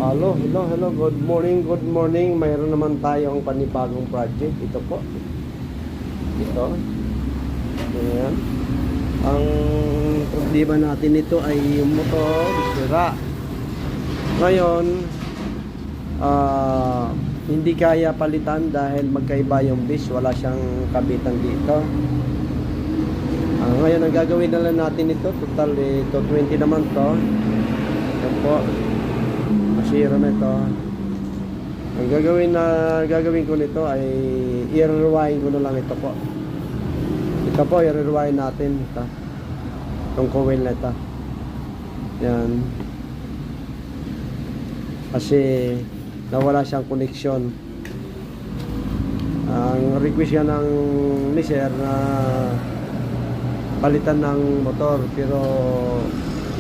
Hello. Good morning. Mayroon naman tayong panibagong project. Ito po. Ito. Ayan. Ang problema natin ito ay yung motor, sira. Ngayon, hindi kaya palitan dahil magkaiba yung base. Wala siyang kabitan dito. Ngayon, ang gagawin na lang natin ito. Total, ito 20 naman to. Ito po. Masira na ito. Ang gagawin ko nito ay i-rewind ko na lang ito po. Ito po, i-rewind natin ito. Itong coil na ito. Yan. Kasi nawala siyang connection. Ang request nga ng mister na palitan ng motor, pero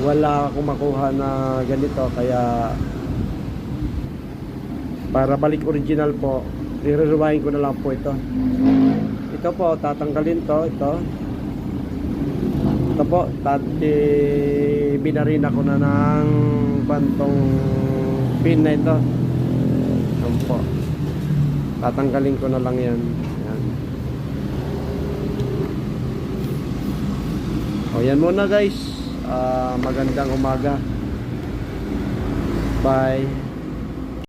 wala akong makuha na ganito, kaya para balik original po, i-rewind ko na lang po ito. Ito po, tatanggalin to, ito po, binarina ko na ng pantong pin na ito. Ito po, tatanggalin ko na lang yan. Yan. O yan muna guys. Magandang umaga. Bye.